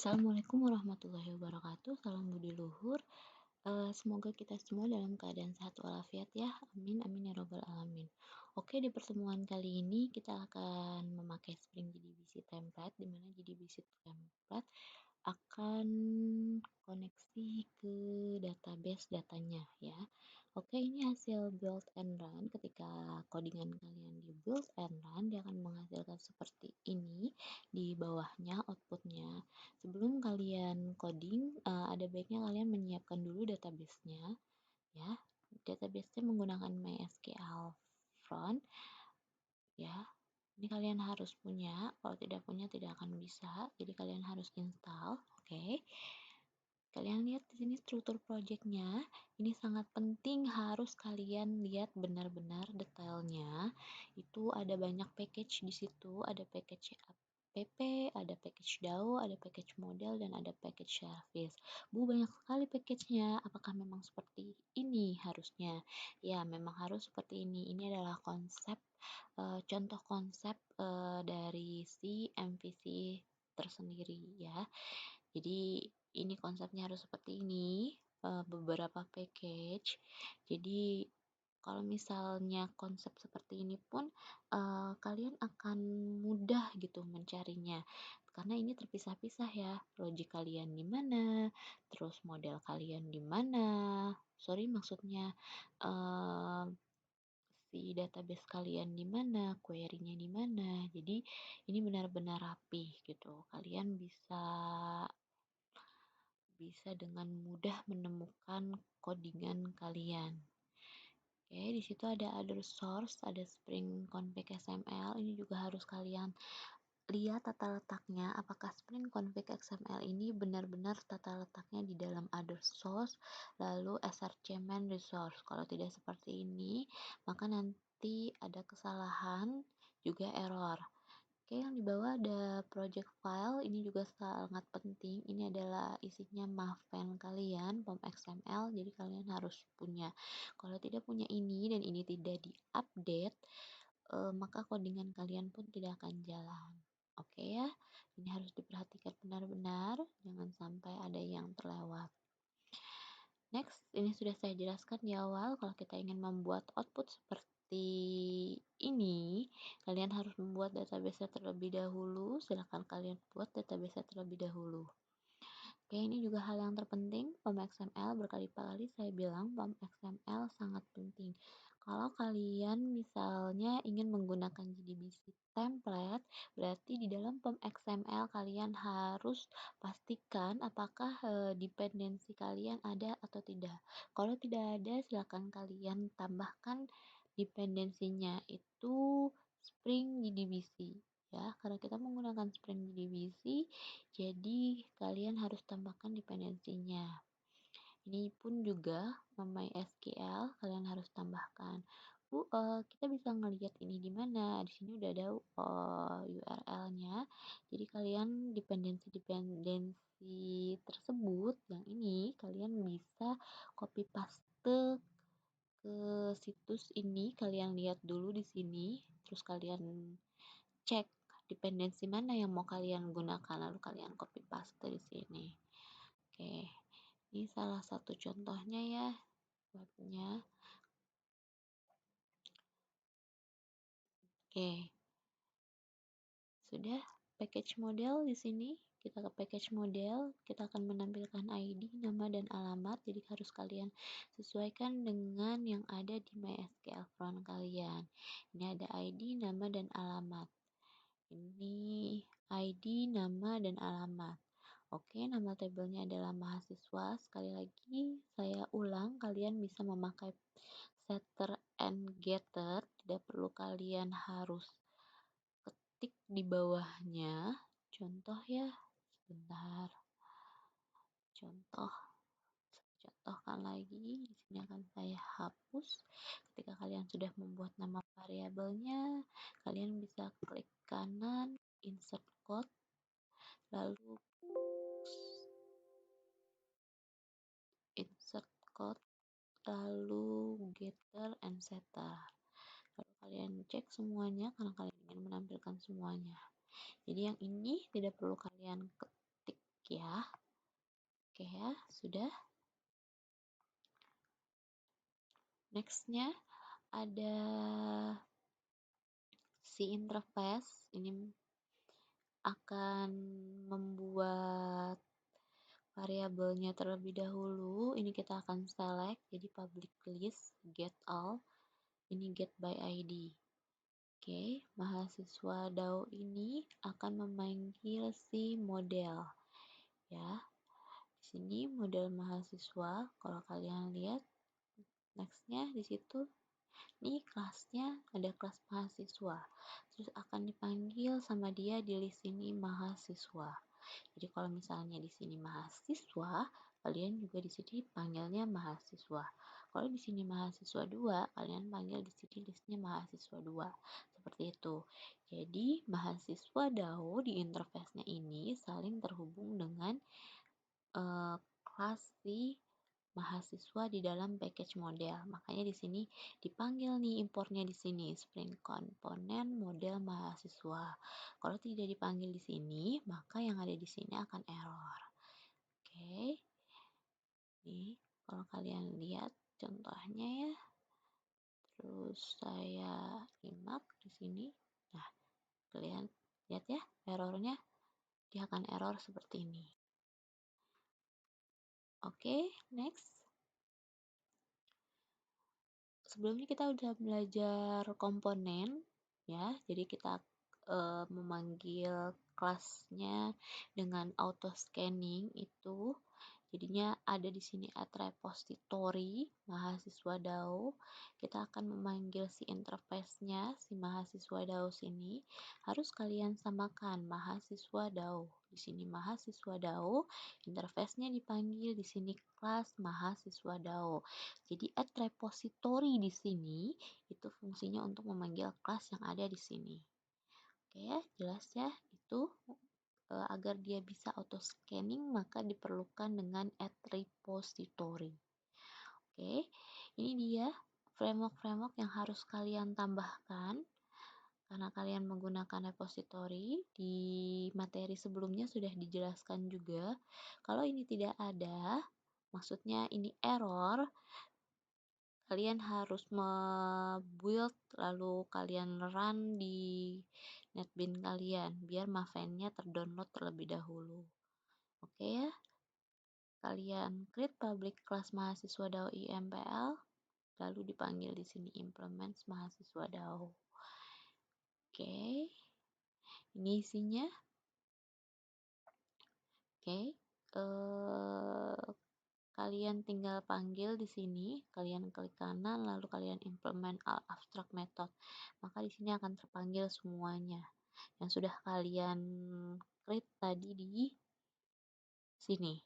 Assalamualaikum warahmatullahi wabarakatuh. Salam budi luhur. Semoga kita semua dalam keadaan sehat walafiat ya. Amin amin ya robbal alamin. Oke, di pertemuan kali ini kita akan memakai Spring JDBC template, di mana JDBC template akan koneksi ke database datanya ya. Oke, ini hasil build and run. Ketika codingan kalian di build and run, dia akan menghasilkan seperti ini di bawahnya outputnya. Sebelum kalian coding, ada baiknya kalian menyiapkan dulu database-nya ya. Database-nya menggunakan MySQL front ya. Ini kalian harus punya, kalau tidak punya tidak akan bisa. Jadi kalian harus install, oke. Kalian lihat di sini struktur projectnya. Ini sangat penting, harus kalian lihat benar-benar detailnya. Itu ada banyak package di situ, ada package app, ada package DAO, ada package model, dan ada package service. Banyak sekali package-nya. Apakah memang seperti ini harusnya? Ya, memang harus seperti ini. Ini adalah konsep, contoh konsep dari si MVC tersendiri ya. Jadi ini konsepnya harus seperti ini, beberapa package. Jadi kalau misalnya konsep seperti ini pun kalian akan mudah gitu mencarinya. Karena ini terpisah-pisah ya, logic kalian di mana, terus model kalian di mana. Sorry, maksudnya si database kalian di mana, query-nya di mana. Jadi ini benar-benar rapih gitu. Kalian bisa dengan mudah menemukan codingan kalian. Oke, di situ ada other source, ada Spring Config XML. Ini juga harus kalian lihat tata letaknya. Apakah Spring Config XML ini benar-benar tata letaknya di dalam other source, lalu srcman resource. Kalau tidak seperti ini, maka nanti ada kesalahan, juga error. Oke, yang di bawah ada project file, ini juga sangat penting. Ini adalah isinya Maven kalian, POM XML, jadi kalian harus punya. Kalau tidak punya ini dan ini tidak diupdate, maka codingan kalian pun tidak akan jalan. Oke ya, ini harus diperhatikan benar-benar, jangan sampai ada yang terlewat. Next, ini sudah saya jelaskan di awal, kalau kita ingin membuat output seperti ini, kalian harus membuat database terlebih dahulu. Silahkan kalian buat database terlebih dahulu. Oke, ini juga hal yang terpenting, POM XML. Berkali-kali saya bilang POM XML sangat penting. Kalau kalian misalnya ingin menggunakan JDBC template, berarti di dalam POM XML kalian harus pastikan apakah dependensi kalian ada atau tidak. Kalau tidak ada, silakan kalian tambahkan dependensinya, itu Spring JDBC ya. Karena kita menggunakan Spring JDBC, jadi kalian harus tambahkan dependensinya. Ini pun juga MySQL kalian harus tambahkan. Kita bisa ngelihat ini di mana? Di sini udah ada URL-nya. Jadi kalian dependensi tersebut yang ini kalian bisa copy paste ke situs ini. Kalian lihat dulu di sini, terus kalian cek dependensi mana yang mau kalian gunakan, lalu kalian copy paste di sini. Oke, ini salah satu contohnya ya, webnya. Oke, sudah package model di sini. Kita ke package model, kita akan menampilkan ID, nama, dan alamat. Jadi harus kalian sesuaikan dengan yang ada di MySQL front kalian. Ini ada ID, nama, dan alamat. Ini ID, nama, dan alamat. Oke, nama tabelnya adalah mahasiswa. Sekali lagi, saya ulang, kalian bisa memakai setter and getter. Tidak perlu kalian harus ketik di bawahnya. Contoh ya, sebentar. Contohkan lagi. Di sini akan saya hapus. Ketika kalian sudah membuat nama variabelnya, kalian bisa klik kanan, insert code, lalu insert code, lalu getter and setter. Lalu kalian cek semuanya karena kalian ingin menampilkan semuanya. Jadi yang ini tidak perlu kalian ketik ya. Oke ya, sudah. Nextnya ada si interface. Ini akan membuat variabelnya terlebih dahulu. Ini kita akan select jadi public list get all. Ini get by ID. Oke, mahasiswa DAO ini akan memanggil si model ya. Di sini model mahasiswa, kalau kalian lihat nextnya di situ, ini kelasnya ada kelas mahasiswa. Terus akan dipanggil sama dia di list ini mahasiswa. Jadi kalau misalnya di sini mahasiswa, kalian juga di sini panggilnya mahasiswa. Kalau di sini mahasiswa 2, kalian panggil di sini listnya mahasiswa 2. Seperti itu. Jadi mahasiswa DAO di interface-nya ini saling terhubung dengan kelas si mahasiswa di dalam package model. Makanya di sini dipanggil nih importnya di sini Spring Component model mahasiswa. Kalau tidak dipanggil di sini, maka yang ada di sini akan error. Oke. Nih, kalau kalian lihat contohnya ya. Terus saya imak di sini. Nah, kalian lihat ya errornya. Dia akan error seperti ini. Oke, next. Sebelumnya kita udah belajar komponen ya, jadi kita memanggil kelasnya dengan auto scanning itu jadinya ada di sini at repository mahasiswa DAO. Kita akan memanggil si interface-nya si mahasiswa DAO sini harus kalian samakan mahasiswa DAO. Di sini mahasiswa DAO, interface-nya dipanggil di sini kelas mahasiswa DAO. Jadi add repository di sini itu fungsinya untuk memanggil kelas yang ada di sini. Oke ya, jelas ya. Itu agar dia bisa auto scanning maka diperlukan dengan add repository. Oke, ini dia framework-framework yang harus kalian tambahkan karena kalian menggunakan repository. Di materi sebelumnya sudah dijelaskan juga. Kalau ini tidak ada, maksudnya ini error, kalian harus build lalu kalian run di netbin kalian biar Mavennya terdownload terlebih dahulu. Oke ya, kalian create public class mahasiswa DAO IMPL lalu dipanggil di sini implement mahasiswa DAO. Oke, ini isinya. Oke, kalian tinggal panggil di sini, kalian klik kanan lalu kalian implement all abstract method. Maka di sini akan terpanggil semuanya yang sudah kalian create tadi di sini.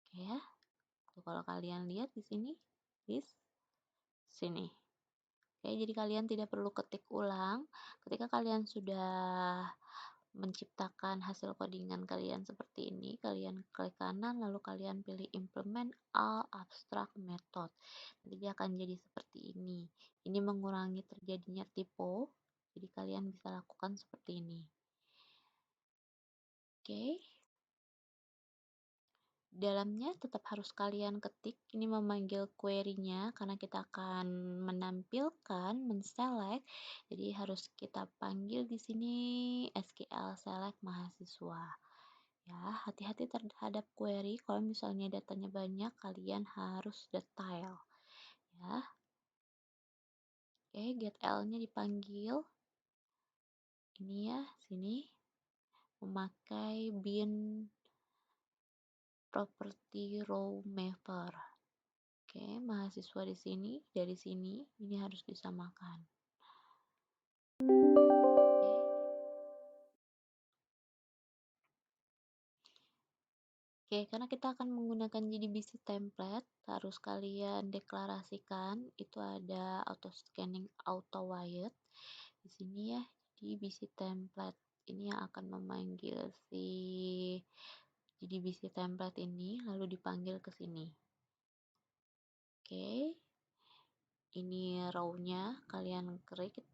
Oke ya. Tuh, kalau kalian lihat di sini, di sini. Oke, jadi kalian tidak perlu ketik ulang. Ketika kalian sudah menciptakan hasil codingan kalian seperti ini, kalian klik kanan lalu kalian pilih implement all abstract method. Nanti dia akan jadi seperti ini. Ini mengurangi terjadinya typo. Jadi kalian bisa lakukan seperti ini. Oke. Dalamnya tetap harus kalian ketik. Ini memanggil query-nya karena kita akan menampilkan, menselect. Jadi harus kita panggil di sini SQL select mahasiswa. Ya, hati-hati terhadap query. Kalau misalnya datanya banyak, kalian harus detail. Ya. Oke, get L-nya dipanggil. Ini ya, sini memakai bin property row mapper. Oke, mahasiswa di sini, dari sini, ini harus disamakan. Oke, karena kita akan menggunakan JDBC template, harus kalian deklarasikan itu ada auto scanning auto wired di sini ya, JDBC template ini yang akan memanggil si JDBC template ini lalu dipanggil ke sini. Oke, ini row-nya kalian create.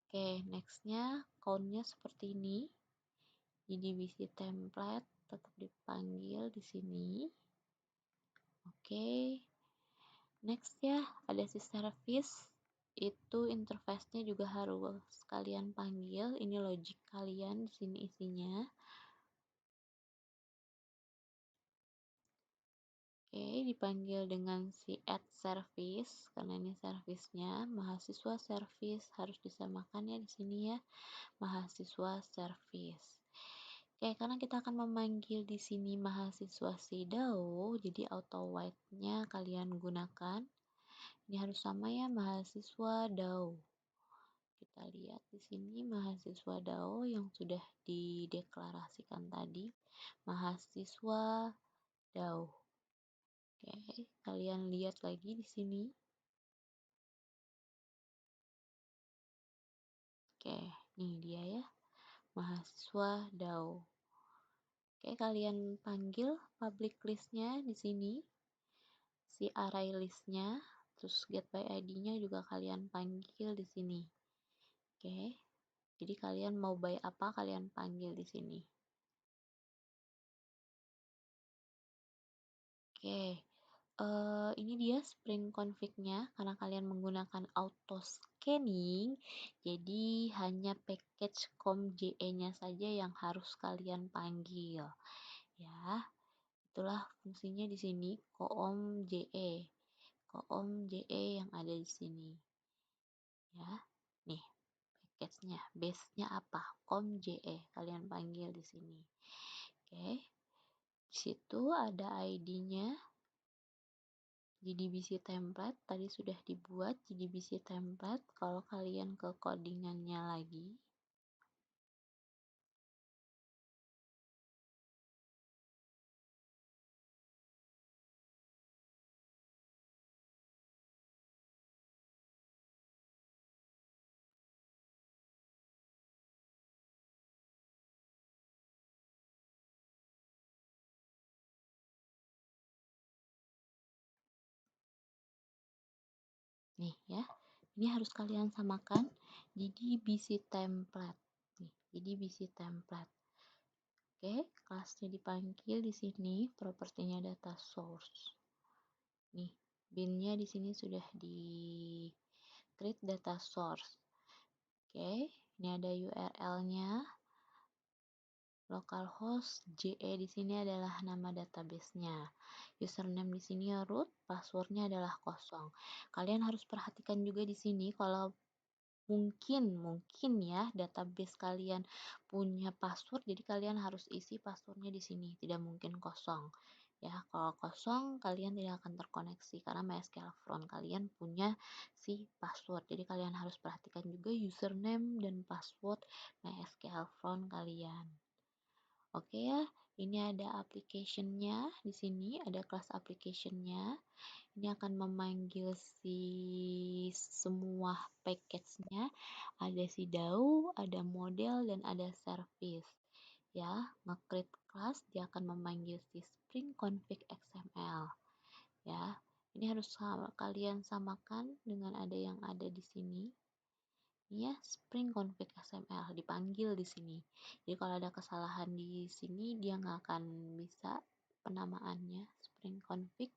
Oke, nextnya account-nya seperti ini. Di divisi template tetap dipanggil di sini. Oke. Next ya, ada si service. Itu interface-nya juga harus kalian panggil. Ini logic kalian di sini isinya. Oke, dipanggil dengan si add service karena ini service-nya mahasiswa service harus disamakan ya di sini ya, mahasiswa service. Oke, karena kita akan memanggil di sini mahasiswa SIDAO, jadi auto white-nya kalian gunakan. Ini harus sama ya, mahasiswa DAO. Kita lihat di sini mahasiswa DAO yang sudah dideklarasikan tadi, mahasiswa DAO. Oke, kalian lihat lagi di sini. Oke, nih dia ya, mahasiswa DAO. Oke, kalian panggil public list-nya di sini, si array list-nya, terus get by ID-nya juga kalian panggil di sini. Oke, jadi kalian mau by apa kalian panggil di sini. Oke, ini dia Spring config-nya karena kalian menggunakan auto scanning, jadi hanya package comje-nya saja yang harus kalian panggil. Ya, itulah fungsinya di sini comje, comje yang ada di sini. Ya, nih package-nya, base-nya apa? comje, kalian panggil di sini. Oke, di situ ada ID-nya. JDBC template tadi sudah dibuat JDBC template. Kalau kalian ke codingannya lagi, nih ya, ini harus kalian samakan JDBC template. Nih, JDBC template. Oke, kelasnya dipanggil di sini, propertinya data source. Nih, binnya di sini sudah di create data source. Oke, ini ada URL-nya. Localhost JE di sini adalah nama database-nya. Username di sini root, passwordnya adalah kosong. Kalian harus perhatikan juga di sini kalau mungkin ya database kalian punya password, jadi kalian harus isi passwordnya di sini, tidak mungkin kosong. Ya, kalau kosong kalian tidak akan terkoneksi karena MySQL front kalian punya si password. Jadi kalian harus perhatikan juga username dan password MySQL front kalian. Oke ya, ini ada application-nya di sini, ada kelas application-nya. Ini akan memanggil si semua package-nya. Ada si DAO, ada model, dan ada service. Ya, nge-create class dia akan memanggil si Spring Config XML. Ya, ini harus kalian samakan dengan ada yang ada di sini. Ya, Spring Config XML dipanggil di sini. Jadi kalau ada kesalahan di sini dia nggak akan bisa penamaannya Spring Config.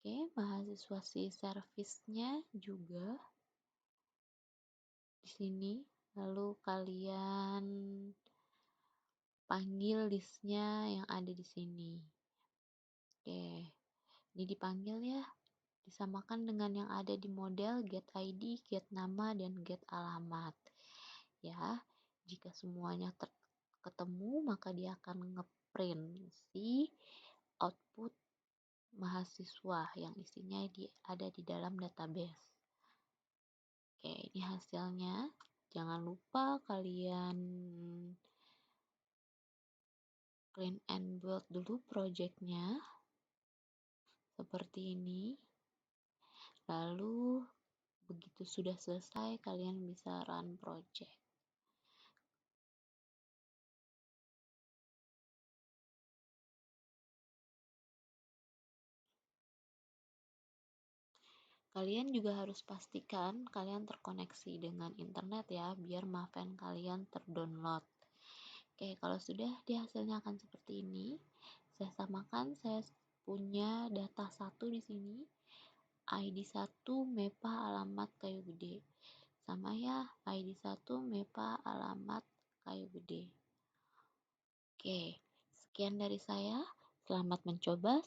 Oke, mahasiswa si service-nya juga di sini. Lalu kalian panggil listnya yang ada di sini. Oke, ini dipanggil ya. Disamakan dengan yang ada di model get ID, get nama, dan get alamat. Ya, jika semuanya ketemu maka dia akan ngeprint si output mahasiswa yang isinya ada di dalam database. Oke, ini hasilnya. Jangan lupa kalian clean and build dulu projectnya seperti ini. Lalu begitu sudah selesai kalian bisa run project. Kalian juga harus pastikan kalian terkoneksi dengan internet ya, biar Maven kalian terdownload. Oke, kalau sudah, di hasilnya akan seperti ini. Saya samakan, saya punya data satu di sini. ID 1 MEPA alamat Kayu Gede. Sama ya, ID 1 MEPA alamat Kayu Gede. Oke, sekian dari saya. Selamat mencoba.